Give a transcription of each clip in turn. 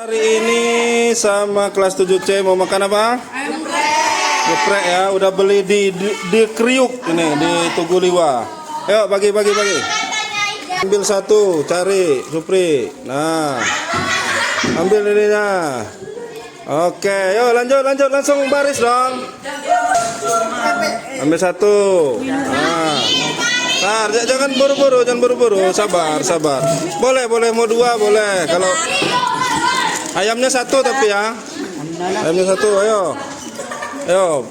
Hari ini sama kelas 7C mau makan apa? Geprek ya, udah beli di Kriuk ini di Tugu Liwa. Ayo bagi. Ambil satu, cari Supri. Nah, ambil ininya. Oke, yuk lanjut langsung baris dong. Ambil satu. Nah, jangan buru-buru, sabar. Boleh mau dua boleh. Kalau ayamnya satu tapi ya. Ayamnya satu, ayo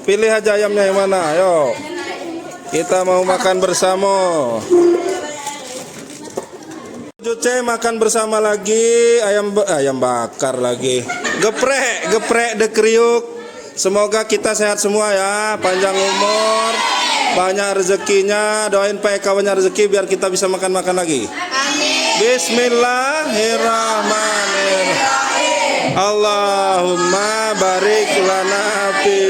pilih aja ayamnya yang mana, ayo. Kita mau makan bersama. 7C makan bersama lagi, ayam bakar lagi. Geprek de Kriuk. Semoga kita sehat semua ya, panjang umur, banyak rezekinya. Doain Pak Eka banyak rezeki biar kita bisa makan lagi. Amin. Bismillahirrahmanirrahim. Allahumma barik lana fi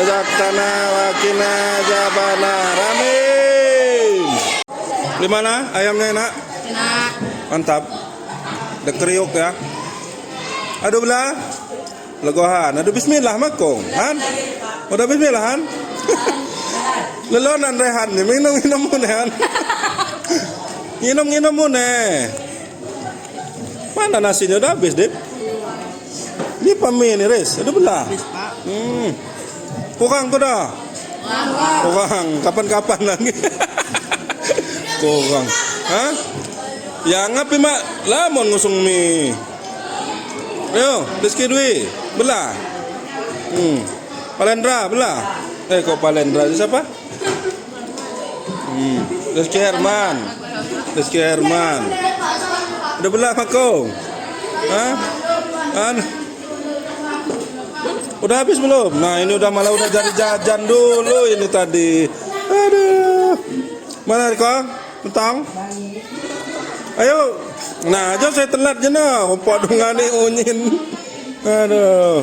razaqtana wa qina adzabannar. Amin. Gimana ayamnya enak? Enak. Mantap. De Kriuk ya. Aduh belah. Legohan. Aduh bismillah makong. Han. Udah bismillah Han. Lelonan rehan minum mun Han. Minum mun Mana nasinya udah habis, Dip? Ini pami nih, Riz. Aduh belah. Kurang kok dah. Kurang. Kapan-kapan lagi. Kurang. Hah? Ya ngapi mak lamon ngusung mie. Ayo, Rizky Dwi, belah. Palendra, belah. Kok Palendra siapa? Rizky Herman. Udah belah makong. Hah? Udah habis belum? Nah, ini udah jadi jajan dulu ini tadi. Aduh. Mana Riko? Mentang? Ayo. Nah, aja saya telat je nah. Umpak dungane unyin. Aduh.